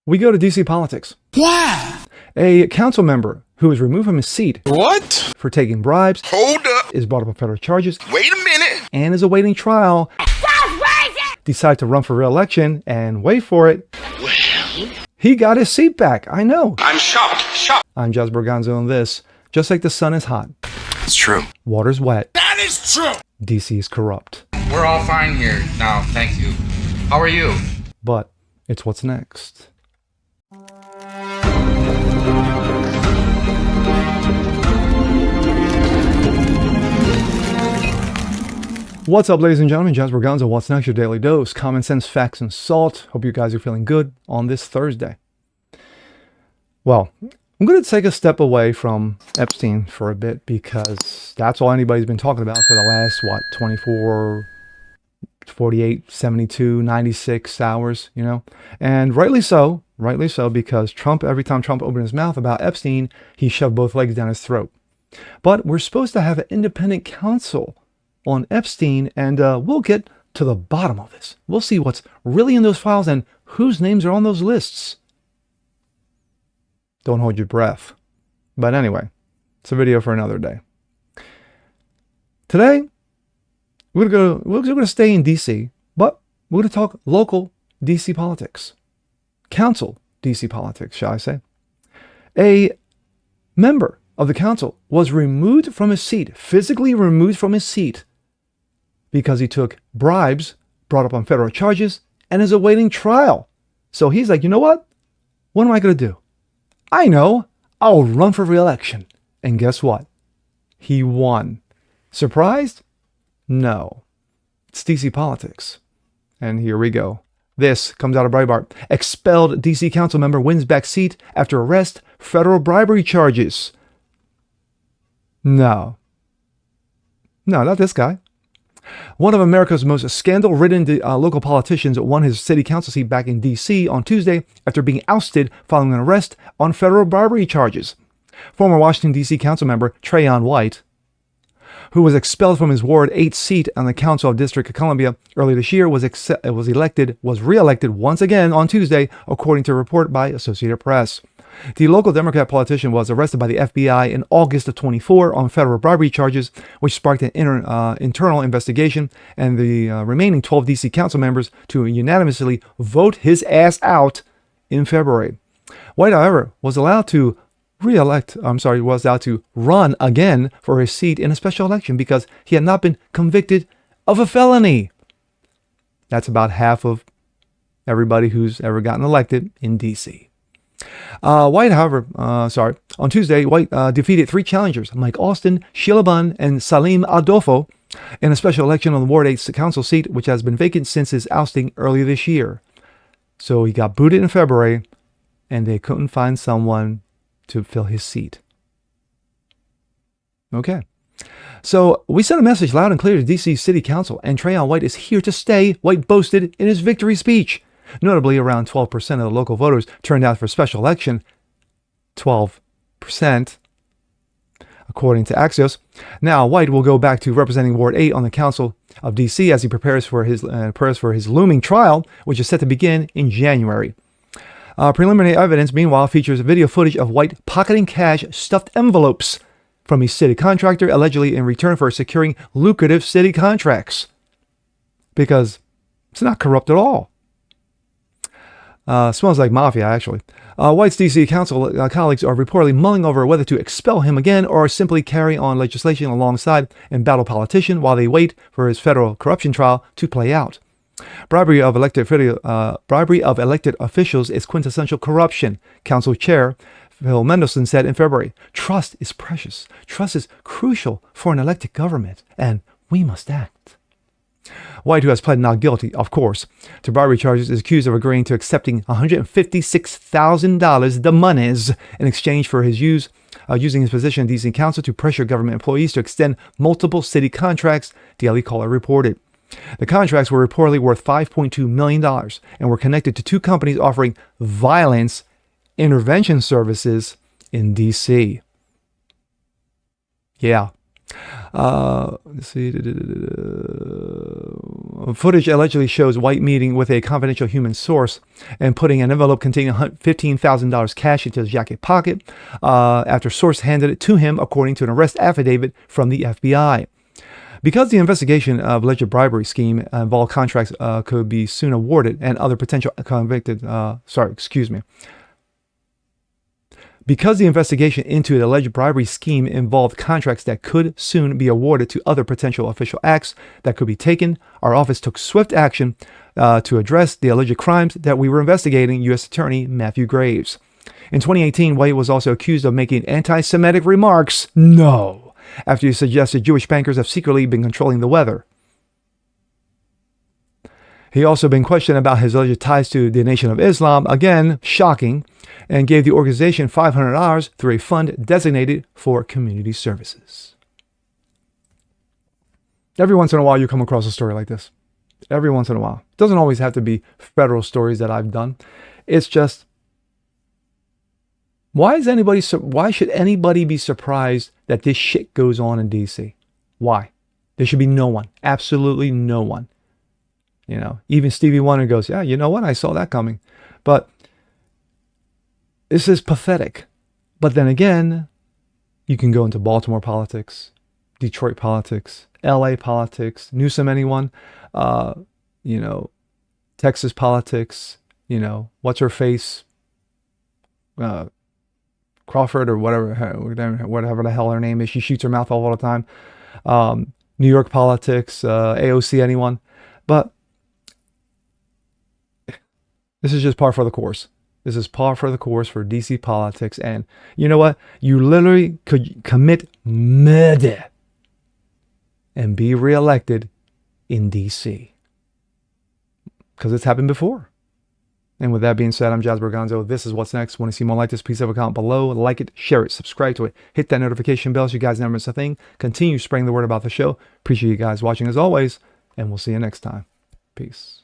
We go to DC politics. Why? A council member who was removed from his seat What? for taking bribes Hold up. is brought up on federal charges Wait a minute. and is awaiting trial. Decide to run for re-election and wait for it. Well, He got his seat back. I know. I'm shocked. I'm Jazz Berganzo on this. Just like the sun is hot, It's true. water's wet, That is true. DC is corrupt. We're all fine here now, thank you. How are you? But it's what's next. What's up, ladies and gentlemen? Jazz Berganzo. What's next? Your daily dose. Common sense, facts, and salt. Hope you guys are feeling good on this Thursday. Well, I'm going to take a step away from Epstein for a bit because that's all anybody's been talking about for the last, 24, 48, 72, 96 hours, you know? And rightly so, because Trump, every time Trump opened his mouth about Epstein, he shoved both legs down his throat. But we're supposed to have an independent counsel on Epstein, and we'll get to the bottom of this. We'll see what's really in those files and whose names are on those lists. Don't hold your breath. But anyway, it's a video for another day. Today, we're gonna stay in DC, but we're gonna talk local DC politics. Council DC politics, shall I say. A member of the council was removed from his seat, physically removed from his seat, because he took bribes, brought up on federal charges, and is awaiting trial. So he's like, you know what? What am I going to do? I know. I'll run for re-election. And guess what? He won. Surprised? No. It's DC politics. And here we go. This comes out of Breitbart. Expelled DC council member wins back seat after arrest, federal bribery charges. No, not this guy. One of America's most scandal-ridden local politicians won his city council seat back in D.C. on Tuesday after being ousted following an arrest on federal bribery charges. Former Washington, D.C. council member Trayon White, who was expelled from his Ward 8 seat on the Council of District of Columbia earlier this year, was re-elected once again on Tuesday, according to a report by Associated Press. The local Democrat politician was arrested by the FBI in August of 24 on federal bribery charges, which sparked an internal investigation and the remaining 12 D.C. council members to unanimously vote his ass out in February. White, however, was allowed to run again for his seat in a special election because he had not been convicted of a felony. That's about half of everybody who's ever gotten elected in D.C. White, however, on Tuesday, White defeated 3 challengers, Mike Austin, Sheila Bunn, and Salim Adolfo, in a special election on the Ward 8 council seat, which has been vacant since his ousting earlier this year. So he got booted in February, and they couldn't find someone to fill his seat. Okay. So we sent a message loud and clear to DC City Council, and Trayon White is here to stay, White boasted in his victory speech. Notably, around 12% of the local voters turned out for special election. 12%, according to Axios. Now, White will go back to representing Ward 8 on the Council of D.C. as he prepares for his looming trial, which is set to begin in January. Preliminary evidence, meanwhile, features video footage of White pocketing cash stuffed envelopes from a city contractor, allegedly in return for securing lucrative city contracts. Because it's not corrupt at all. Smells like mafia, actually. White's D.C. council colleagues are reportedly mulling over whether to expel him again or simply carry on legislation alongside embattled politician while they wait for his federal corruption trial to play out. Bribery of elected officials is quintessential corruption, council chair Phil Mendelson said in February. Trust is precious. Trust is crucial for an elected government, and we must act. White, who has pled not guilty, of course, to bribery charges, is accused of agreeing to accepting $156,000, the monies, in exchange for his using his position in D.C. Council to pressure government employees to extend multiple city contracts, Daily Caller reported. The contracts were reportedly worth $5.2 million and were connected to 2 companies offering violence intervention services in D.C. Yeah. Let's see. Footage allegedly shows White meeting with a confidential human source and putting an envelope containing $15,000 cash into his jacket pocket after source handed it to him, according to an arrest affidavit from the FBI. Because the investigation of alleged bribery scheme involved contracts could be soon awarded and other potential convicted, Because the investigation into the alleged bribery scheme involved contracts that could soon be awarded to other potential official acts that could be taken, our office took swift action to address the alleged crimes that we were investigating, U.S. Attorney Matthew Graves. In 2018, White was also accused of making anti-Semitic remarks. No. After he suggested Jewish bankers have secretly been controlling the weather. He also been questioned about his alleged ties to the Nation of Islam, again, shocking, and gave the organization $500 through a fund designated for community services. Every once in a while, you come across a story like this. Every once in a while. It doesn't always have to be federal stories that I've done. It's just, why should anybody be surprised that this shit goes on in D.C.? Why? There should be no one. Absolutely no one. You know, even Stevie Wonder goes, yeah, you know what? I saw that coming. But this is pathetic. But then again, you can go into Baltimore politics, Detroit politics, LA politics, Newsom anyone, Texas politics, what's her face, Crawford or whatever the hell her name is. She shoots her mouth all the time. New York politics, AOC anyone. But this is just par for the course. This is par for the course for DC politics. And you know what? You literally could commit murder and be reelected in DC. Because it's happened before. And with that being said, I'm Jazz Berganzo. This is What's Next. Want to see more like this? Please have a comment below. Like it, share it, subscribe to it. Hit that notification bell so you guys never miss a thing. Continue spreading the word about the show. Appreciate you guys watching as always. And we'll see you next time. Peace.